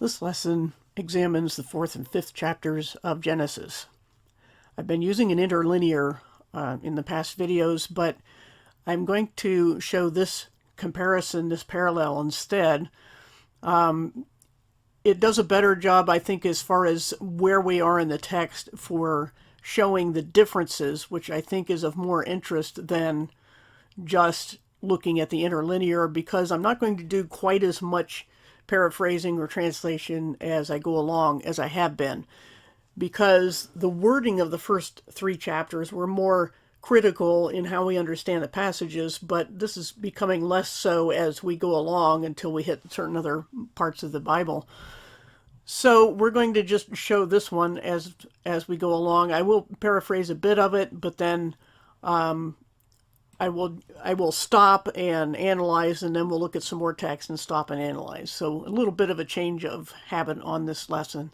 This lesson examines the fourth and fifth chapters of Genesis. I've been using an interlinear in the past videos, but I'm going to show this comparison, this parallel instead. It does a better job, I think, as far as where we are in the text for showing the differences, which I think is of more interest than just looking at the interlinear, because I'm not going to do quite as much paraphrasing or translation as I go along as I have been, because the wording of the first three chapters were more critical in how we understand the passages, but this is becoming less so as we go along until we hit certain other parts of the Bible. So we're going to just show this one as we go along. I will paraphrase a bit of it, but then I will stop and analyze, and then we'll look at some more text and stop and analyze. So a little bit of a change of habit on this lesson.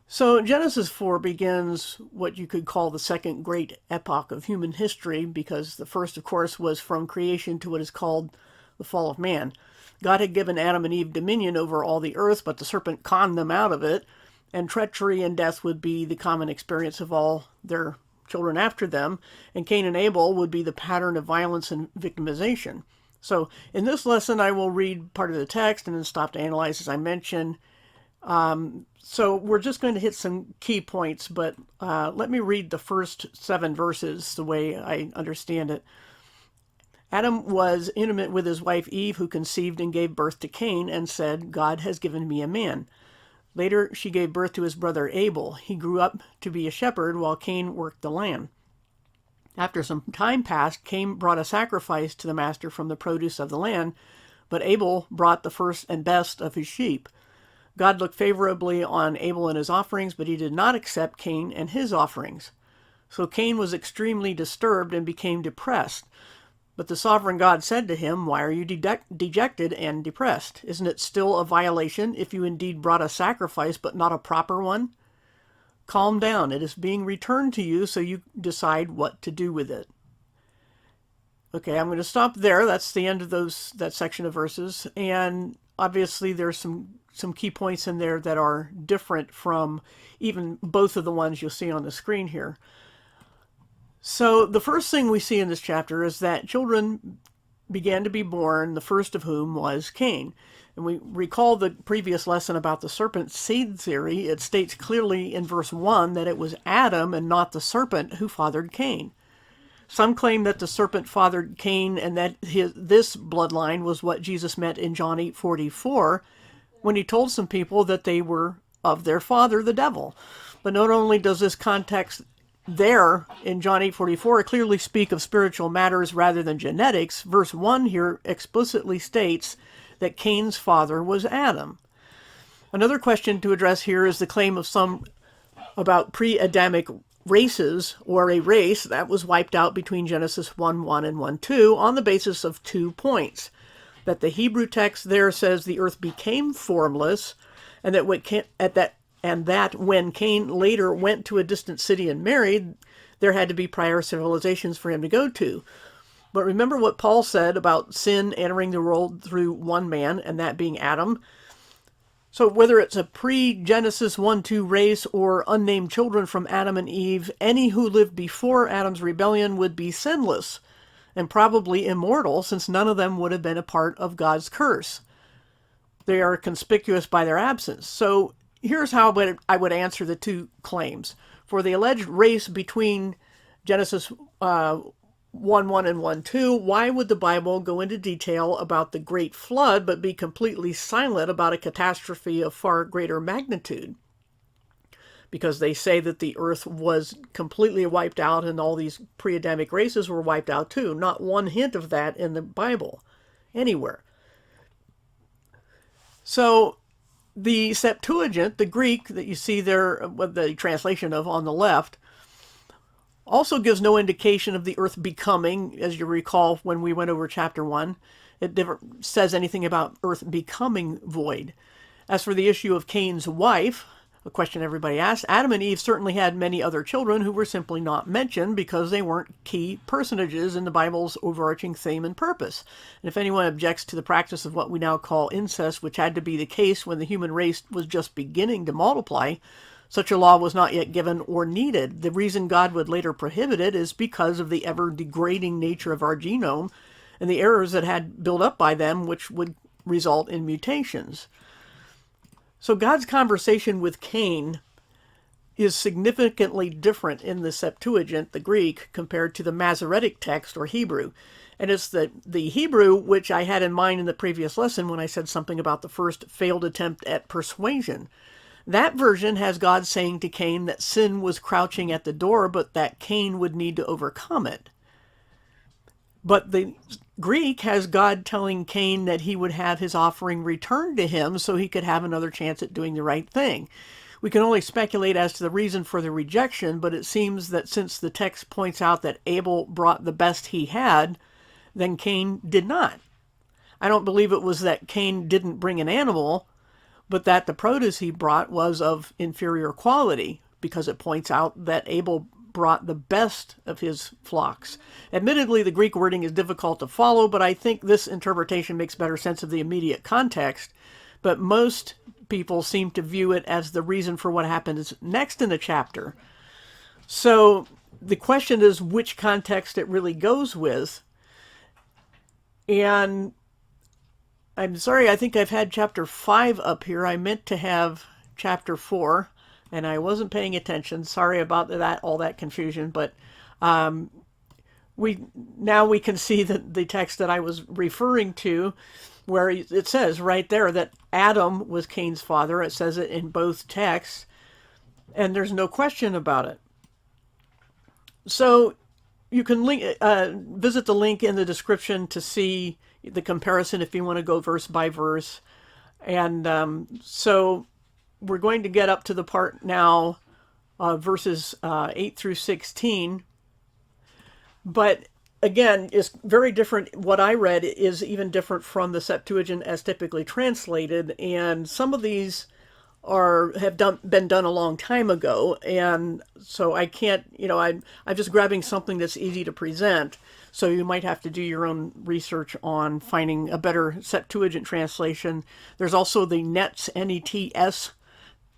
So Genesis 4 begins what you could call the second great epoch of human history, because the first, of course, was from creation to what is called the fall of man. God had given Adam and Eve dominion over all the earth, but the serpent conned them out of it, and treachery and death would be the common experience of all their children after them, and Cain and Abel would be the pattern of violence and victimization. So in this lesson, I will read part of the text and then stop to analyze, as I mentioned. So we're just going to hit some key points, but let me read the first 7 verses the way I understand it. Adam was intimate with his wife Eve, who conceived and gave birth to Cain, and said, "God has given me a man." Later, she gave birth to his brother Abel. He grew up to be a shepherd while Cain worked the land. After some time passed, Cain brought a sacrifice to the master from the produce of the land, but Abel brought the first and best of his sheep. God looked favorably on Abel and his offerings, but he did not accept Cain and his offerings. So Cain was extremely disturbed and became depressed. But the sovereign God said to him, "Why are you dejected and depressed? Isn't it still a violation if you indeed brought a sacrifice but not a proper one? Calm down. It is being returned to you, so you decide what to do with it." Okay, I'm going to stop there. That's the end of that section of verses. And obviously there's some key points in there that are different from even both of the ones you'll see on the screen here. So the first thing we see in this chapter is that children began to be born, the first of whom was Cain. And we recall the previous lesson about the serpent seed theory. It states clearly in verse 1 that it was Adam and not the serpent who fathered Cain. Some claim that the serpent fathered Cain and that this bloodline was what Jesus meant in John 8:44 when he told some people that they were of their father, the devil. But not only does this context there in John 8:44 clearly speak of spiritual matters rather than genetics, verse 1 here explicitly states that Cain's father was Adam. Another question to address here is the claim of some about pre-Adamic races, or a race that was wiped out between Genesis 1:1 and 1:2 on the basis of 2 points. That the Hebrew text there says the earth became formless, and that when Cain later went to a distant city and married, there had to be prior civilizations for him to go to. But remember what Paul said about sin entering the world through one man, and that being Adam. So whether it's a pre-Genesis 1-2 race or unnamed children from Adam and Eve, any who lived before Adam's rebellion would be sinless and probably immortal, since none of them would have been a part of God's curse. They are conspicuous by their absence. So here's how I would answer the 2 claims. For the alleged race between Genesis 1:1 and 1:2, why would the Bible go into detail about the great flood but be completely silent about a catastrophe of far greater magnitude? Because they say that the earth was completely wiped out and all these pre-Adamic races were wiped out too. Not one hint of that in the Bible anywhere. So the Septuagint, the Greek that you see there, with the translation of on the left, also gives no indication of the earth becoming, as you recall when we went over chapter 1. It never says anything about earth becoming void. As for the issue of Cain's wife, a question everybody asks. Adam and Eve certainly had many other children who were simply not mentioned because they weren't key personages in the Bible's overarching theme and purpose. And if anyone objects to the practice of what we now call incest, which had to be the case when the human race was just beginning to multiply, such a law was not yet given or needed. The reason God would later prohibit it is because of the ever-degrading nature of our genome and the errors that had built up by them, which would result in mutations. So God's conversation with Cain is significantly different in the Septuagint, the Greek, compared to the Masoretic text or Hebrew. And it's the Hebrew, which I had in mind in the previous lesson when I said something about the first failed attempt at persuasion. That version has God saying to Cain that sin was crouching at the door, but that Cain would need to overcome it. But the Greek has God telling Cain that he would have his offering returned to him so he could have another chance at doing the right thing. We can only speculate as to the reason for the rejection, but it seems that since the text points out that Abel brought the best he had, then Cain did not. I don't believe it was that Cain didn't bring an animal, but that the produce he brought was of inferior quality, because it points out that Abel brought the best of his flocks. Admittedly, the Greek wording is difficult to follow, but I think this interpretation makes better sense of the immediate context. But most people seem to view it as the reason for what happens next in the chapter. So the question is which context it really goes with. And I'm sorry, I think I've had chapter 5 up here. I meant to have chapter 4. And I wasn't paying attention. Sorry about that, all that confusion. But we can see the text that I was referring to, where it says right there that Adam was Cain's father. It says it in both texts, and there's no question about it. So you can visit the link in the description to see the comparison if you want to go verse by verse. And so we're going to get up to the part now, verses 8 through 16. But again, it's very different. What I read is even different from the Septuagint as typically translated. And some of these have been done a long time ago. And so I can't, I'm just grabbing something that's easy to present. So you might have to do your own research on finding a better Septuagint translation. There's also the NETS, N-E-T-S,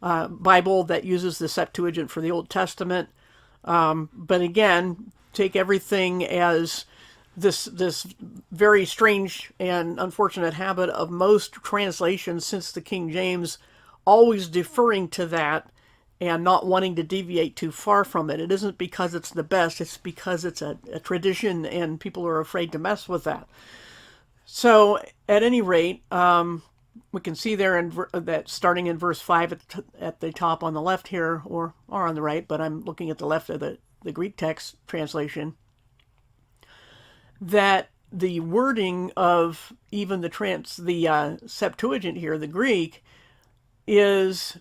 Bible that uses the Septuagint for the Old Testament. But again, take everything as this very strange and unfortunate habit of most translations since the King James always deferring to that and not wanting to deviate too far from it. It isn't because it's the best, it's because it's a tradition and people are afraid to mess with that. So at any rate, we can see there that starting in verse 5 at the top on the left here, or on the right, but I'm looking at the left of the Greek text translation, that the wording of even the Septuagint here, the Greek, is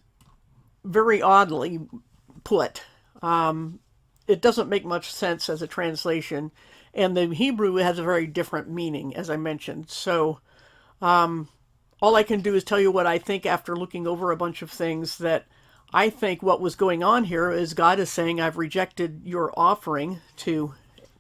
very oddly put. It doesn't make much sense as a translation, and the Hebrew has a very different meaning, as I mentioned. So all I can do is tell you what I think after looking over a bunch of things, that I think what was going on here is God is saying, I've rejected your offering to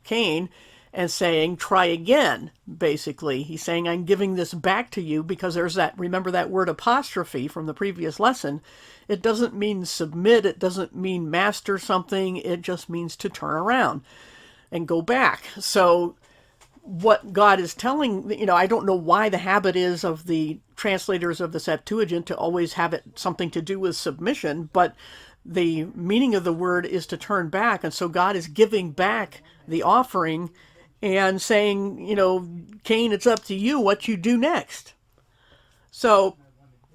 Cain, and saying, try again, basically. He's saying, I'm giving this back to you, because there's remember that word apostrophe from the previous lesson. It doesn't mean submit, it doesn't mean master something, it just means to turn around and go back. So what God is telling, I don't know why the habit is of the translators of the Septuagint to always have it something to do with submission, but the meaning of the word is to turn back. And so God is giving back the offering and saying, Cain, it's up to you what you do next. So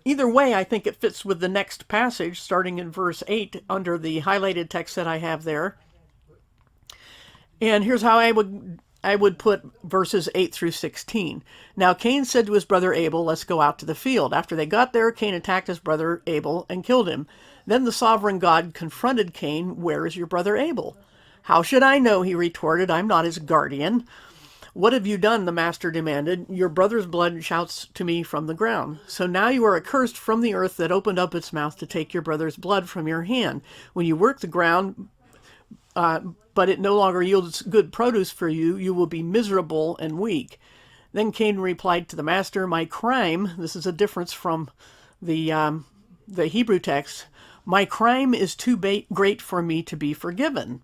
either way, I think it fits with the next passage, starting in verse 8, under the highlighted text that I have there. And here's how I would put verses 8 through 16. Now Cain said to his brother Abel, let's go out to the field. After they got there, Cain attacked his brother Abel and killed him. Then the sovereign God confronted Cain, where is your brother Abel? How should I know, he retorted, I'm not his guardian. "What have you done?" the master demanded. "Your brother's blood shouts to me from the ground. So now you are accursed from the earth that opened up its mouth to take your brother's blood from your hand. When you work the ground, but it no longer yields good produce for you, you will be miserable and weak." Then Cain replied to the master, "My crime," this is a difference from the Hebrew text, "my crime is too great for me to be forgiven.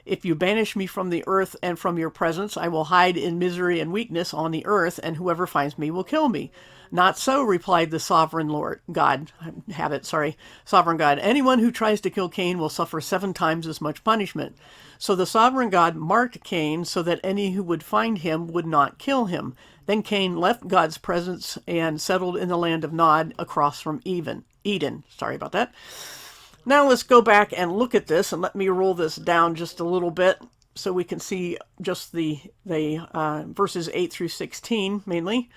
If you banish me from the earth and from your presence, I will hide in misery and weakness on the earth, and whoever finds me will kill me." "Not so," replied the sovereign God. "Anyone who tries to kill Cain will suffer 7 times as much punishment." So the sovereign God marked Cain so that any who would find him would not kill him. Then Cain left God's presence and settled in the land of Nod across from Eden. Sorry about that. Now let's go back and look at this, and let me roll this down just a little bit so we can see just the verses 8 through 16 mainly.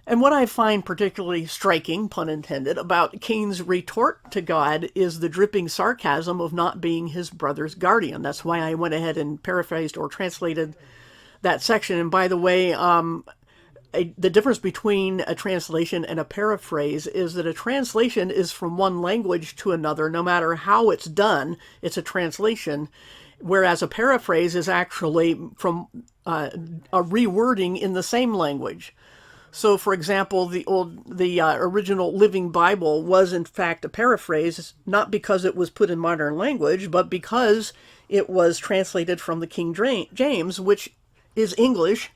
And what I find particularly striking, pun intended, about Cain's retort to God is the dripping sarcasm of not being his brother's guardian. That's why I went ahead and paraphrased or translated that section. And by the way, the difference between a translation and a paraphrase is that a translation is from one language to another. No matter how it's done, it's a translation, whereas a paraphrase is actually from a rewording in the same language. So, for example, the original Living Bible was in fact a paraphrase, not because it was put in modern language, but because it was translated from the King James, which is English,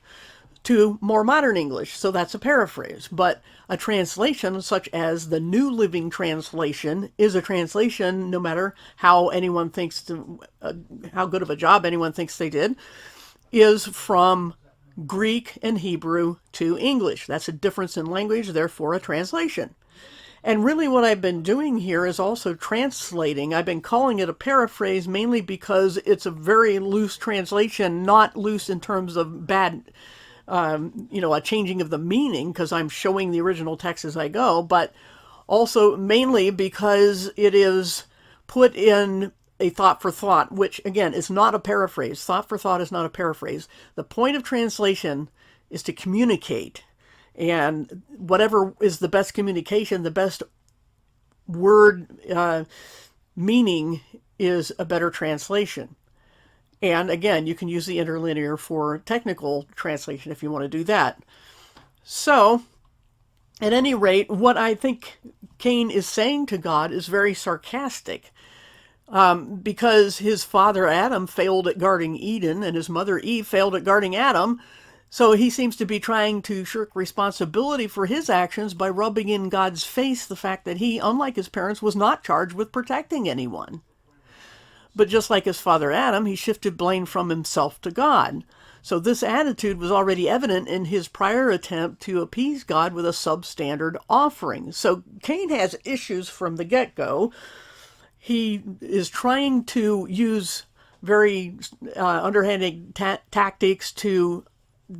to more modern English. So that's a paraphrase. But a translation such as the New Living Translation is a translation no matter how anyone thinks how good of a job anyone thinks they did, is from Greek and Hebrew to English. That's a difference in language, therefore a translation. And really what I've been doing here is also translating. I've been calling it a paraphrase mainly because it's a very loose translation, not loose in terms of bad a changing of the meaning, because I'm showing the original text as I go, but also mainly because it is put in a thought for thought, which again is not a paraphrase. Thought for thought is not a paraphrase. The point of translation is to communicate, and whatever is the best communication, the best word meaning is a better translation. And again, you can use the interlinear for technical translation if you want to do that. So, at any rate, what I think Cain is saying to God is very sarcastic. Because his father Adam failed at guarding Eden and his mother Eve failed at guarding Adam, so he seems to be trying to shirk responsibility for his actions by rubbing in God's face the fact that he, unlike his parents, was not charged with protecting anyone. But just like his father Adam, he shifted blame from himself to God. So this attitude was already evident in his prior attempt to appease God with a substandard offering. So Cain has issues from the get-go. He is trying to use very underhanded tactics to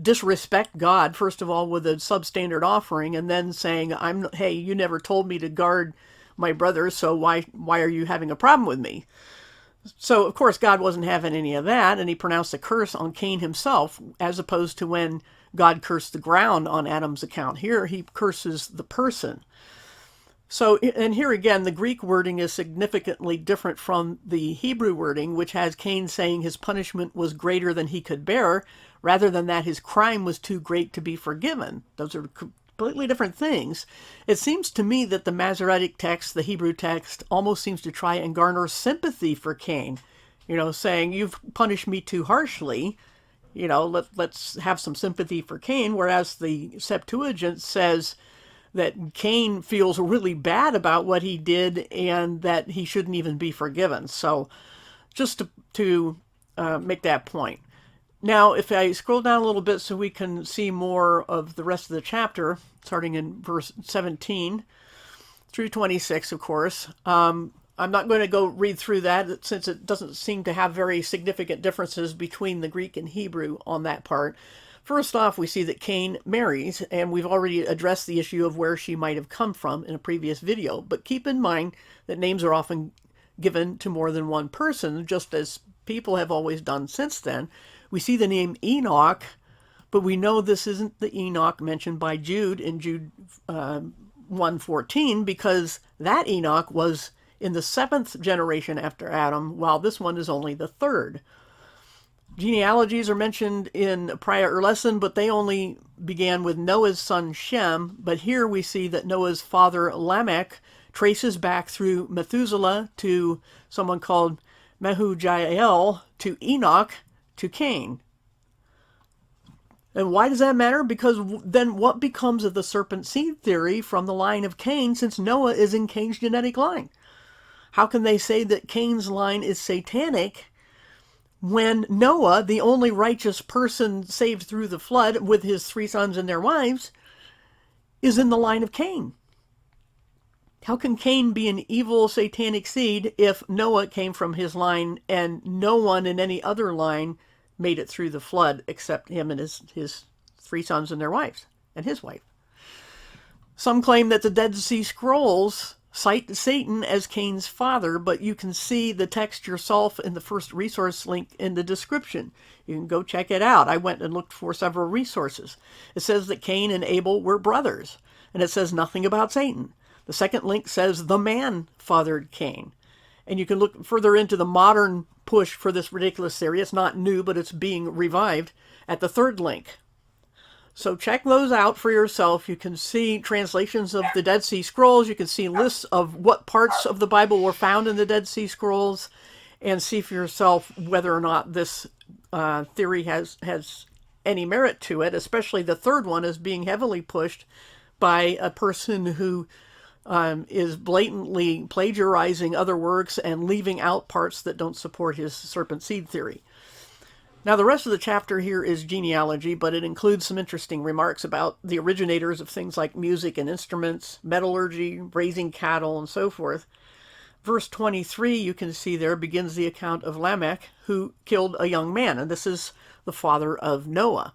disrespect God, first of all, with a substandard offering, and then saying, hey, you never told me to guard my brother, so why are you having a problem with me? So, of course, God wasn't having any of that, and he pronounced a curse on Cain himself, as opposed to when God cursed the ground on Adam's account. Here, he curses the person. So, and here again, the Greek wording is significantly different from the Hebrew wording, which has Cain saying his punishment was greater than he could bear, rather than that his crime was too great to be forgiven. Those are completely different things. It seems to me that the Masoretic text, the Hebrew text, almost seems to try and garner sympathy for Cain, saying, you've punished me too harshly, let's have some sympathy for Cain, whereas the Septuagint says that Cain feels really bad about what he did and that he shouldn't even be forgiven. So just to make that point. Now, if I scroll down a little bit so we can see more of the rest of the chapter, starting in verse 17 through 26, of course. I'm not going to go read through that since it doesn't seem to have very significant differences between the Greek and Hebrew on that part. First off, we see that Cain marries, and we've already addressed the issue of where she might have come from in a previous video. But keep in mind that names are often given to more than one person, just as people have always done since then. We see the name Enoch But we know this isn't the Enoch mentioned by Jude in Jude 1:14, because that Enoch was in the 7th generation after Adam, while this one is only the 3rd. Genealogies are mentioned in a prior lesson, but they only began with Noah's son Shem. But here we see that Noah's father Lamech traces back through Methuselah to someone called Mehujael, to Enoch, to Cain. And why does that matter? Because then what becomes of the serpent seed theory from the line of Cain, since Noah is in Cain's genetic line? How can they say that Cain's line is satanic when Noah, the only righteous person saved through the flood with his 3 sons and their wives, is in the line of Cain? How can Cain be an evil satanic seed if Noah came from his line and no one in any other line made it through the flood except him and his 3 sons and their wives and his wife? Some claim that the Dead Sea Scrolls cite Satan as Cain's father, but you can see the text yourself in the first resource link in the description. You can go check it out. I went and looked for several resources. It says that Cain and Abel were brothers, and it says nothing about Satan. The second link says the man fathered Cain. And you can look further into the modern push for this ridiculous theory. It's not new, but it's being revived at the third link. So check those out for yourself. You can see translations of the Dead Sea Scrolls. You can see lists of what parts of the Bible were found in the Dead Sea Scrolls, and see for yourself whether or not this theory has any merit to it. Especially the third one is being heavily pushed by a person who is blatantly plagiarizing other works and leaving out parts that don't support his serpent seed theory. Now, the rest of the chapter here is genealogy, but it includes some interesting remarks about the originators of things like music and instruments, metallurgy, raising cattle, and so forth. Verse 23, you can see there, begins the account of Lamech, who killed a young man, and this is the father of Noah.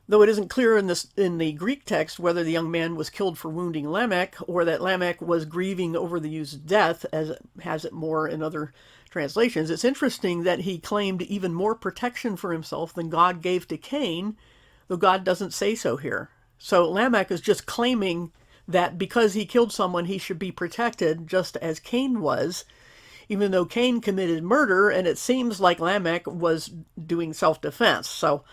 Though it isn't clear in the Greek text whether the young man was killed for wounding Lamech, or that Lamech was grieving over the youth's death, as it has it more in other translations, it's interesting that he claimed even more protection for himself than God gave to Cain, though God doesn't say so here. So Lamech is just claiming that because he killed someone, he should be protected, just as Cain was, even though Cain committed murder, and it seems like Lamech was doing self-defense. So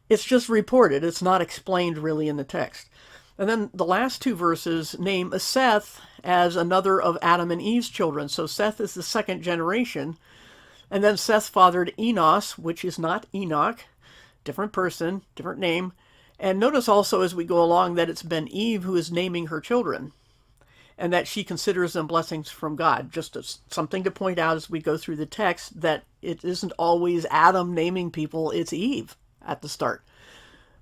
it's just reported. It's not explained really in the text. And then the last 2 verses name Seth as another of Adam and Eve's children. So Seth is the 2nd generation. And then Seth fathered Enos, which is not Enoch. Different person, different name. And notice also as we go along that it's been Eve who is naming her children, and that she considers them blessings from God. Just as something to point out as we go through the text, that it isn't always Adam naming people, it's Eve at the start.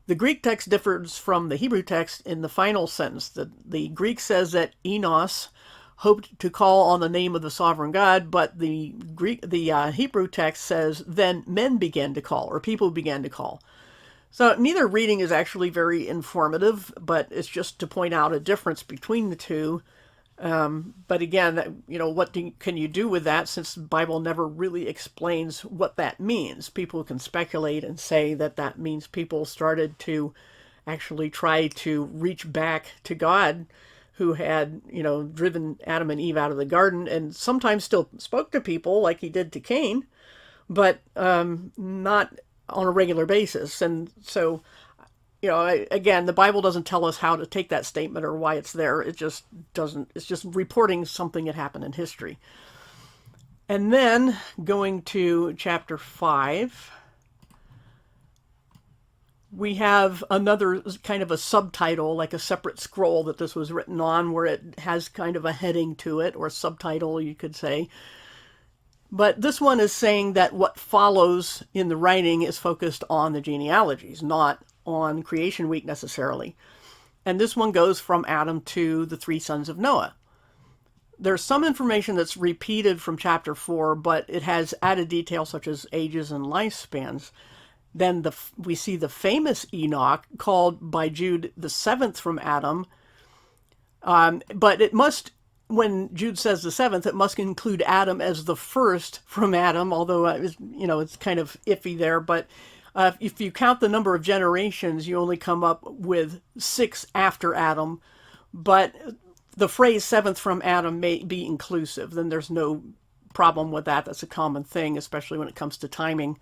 The Greek text differs from the Hebrew text in the final sentence. The Greek says that Enos hoped to call on the name of the sovereign God, but the Hebrew text says then men began to call, or people began to call. So neither reading is actually very informative, but it's just to point out a difference between the two. But again, what can you do with that, since the Bible never really explains what that means? People can speculate and say that that means people started to actually try to reach back to God, who had, driven Adam and Eve out of the garden, and sometimes still spoke to people like he did to Cain, but not on a regular basis. And so, again, the Bible doesn't tell us how to take that statement or why it's there. It just doesn't. It's just reporting something that happened in history. And then going to chapter 5, we have another kind of a subtitle, like a separate scroll that this was written on, where it has kind of a heading to it, or subtitle, you could say. But this one is saying that what follows in the writing is focused on the genealogies, not on creation week necessarily. And this one goes from Adam to the 3 sons of Noah. There's some information that's repeated from chapter 4, but it has added details such as ages and lifespans. Then we see the famous Enoch, called by Jude the 7th from Adam. But it must, when Jude says the 7th, it must include Adam as the first from Adam, although it's kind of iffy there. But If you count the number of generations, you only come up with 6 after Adam, but the phrase seventh from Adam may be inclusive. Then there's no problem with that. That's a common thing, especially when it comes to timing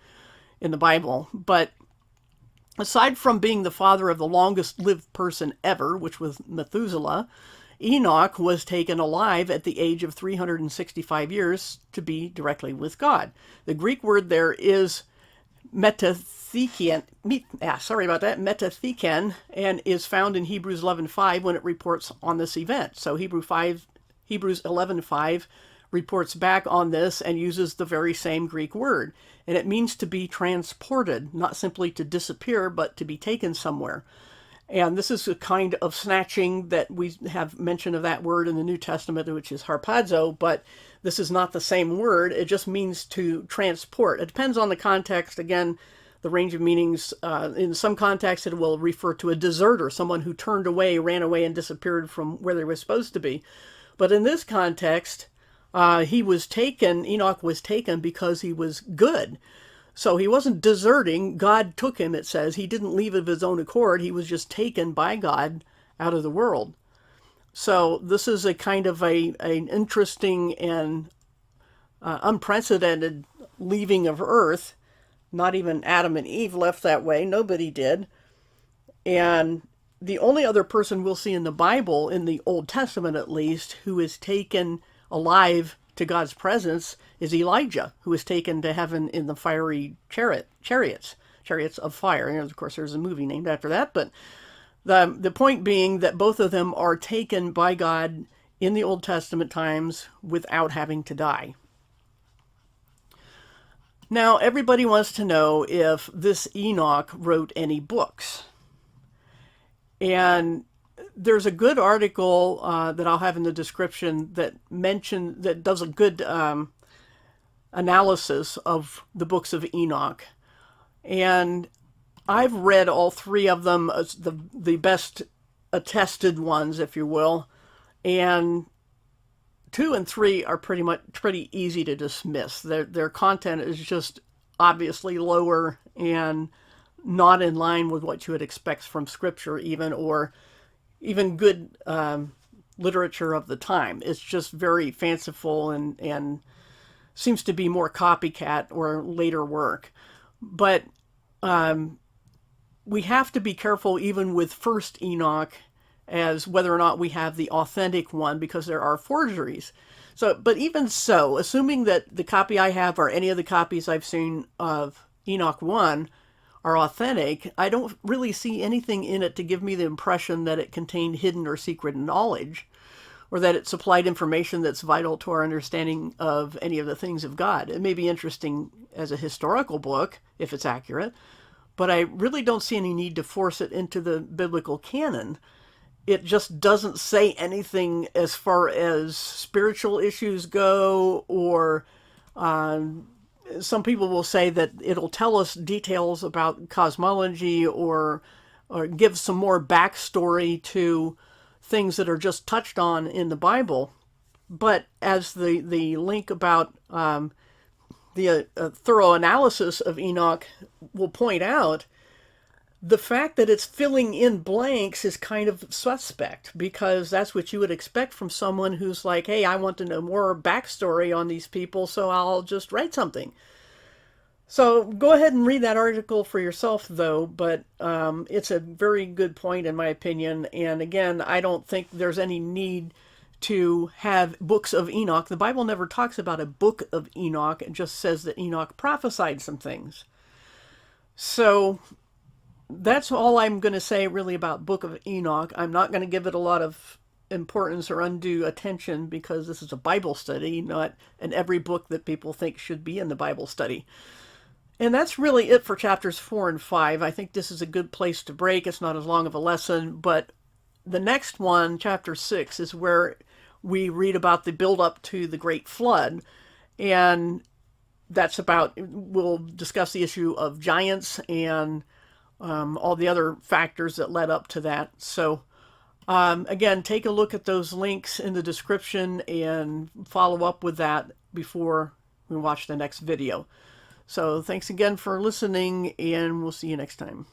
in the Bible. But aside from being the father of the longest lived person ever, which was Methuselah, Enoch was taken alive at the age of 365 years to be directly with God. The Greek word there is metatheken, metatheken, and is found in Hebrews 11:5 when it reports on this event. So Hebrews 11:5 reports back on this and uses the very same Greek word. And it means to be transported, not simply to disappear, but to be taken somewhere. And this is a kind of snatching that we have mention of that word in the New Testament, which is harpazo, but this is not the same word. It just means to transport. It depends on the context. Again, the range of meanings. In some contexts, it will refer to a deserter, someone who turned away, ran away, and disappeared from where they were supposed to be. But in this context, Enoch was taken because he was good. So he wasn't deserting. God took him, it says. He didn't leave of his own accord. He was just taken by God out of the world. So this is a kind of an interesting and unprecedented leaving of earth. Not even Adam and Eve left that way. Nobody did. And the only other person we'll see in the Bible, in the Old Testament at least, who is taken alive to God's presence is Elijah, who was taken to heaven in the fiery chariots of fire. And of course, there's a movie named after that. But the point being that both of them are taken by God in the Old Testament times without having to die. Now, everybody wants to know if this Enoch wrote any books. And there's a good article that I'll have in the description that does a good analysis of the books of Enoch. And I've read all 3 of them, the best attested ones, if you will. And 2 and 3 are pretty easy to dismiss. Their content is just obviously lower and not in line with what you would expect from Scripture, or even good literature of the time. It's just very fanciful and seems to be more copycat or later work. But we have to be careful even with First Enoch as whether or not we have the authentic one, because there are forgeries. But even so, assuming that the copy I have or any of the copies I've seen of Enoch 1 are authentic, I don't really see anything in it to give me the impression that it contained hidden or secret knowledge, or that it supplied information that's vital to our understanding of any of the things of God. It may be interesting as a historical book, if it's accurate, but I really don't see any need to force it into the biblical canon. It just doesn't say anything as far as spiritual issues go, or some people will say that it'll tell us details about cosmology or give some more backstory to things that are just touched on in the Bible. But as the link about the thorough analysis of Enoch will point out, the fact that it's filling in blanks is kind of suspect, because that's what you would expect from someone who's like, hey, I want to know more backstory on these people, so I'll just write something. So go ahead and read that article for yourself, though, but it's a very good point in my opinion. And again, I don't think there's any need to have books of Enoch. The Bible never talks about a book of Enoch. It just says that Enoch prophesied some things. So that's all I'm going to say really about Book of Enoch. I'm not going to give it a lot of importance or undue attention, because this is a Bible study, not in every book that people think should be in the Bible study. And that's really it for chapters 4 and 5. I think this is a good place to break. It's not as long of a lesson, but the next one, chapter 6, is where we read about the build-up to the Great Flood. And we'll discuss the issue of giants and all the other factors that led up to that. So again, take a look at those links in the description and follow up with that before we watch the next video. So thanks again for listening, and we'll see you next time.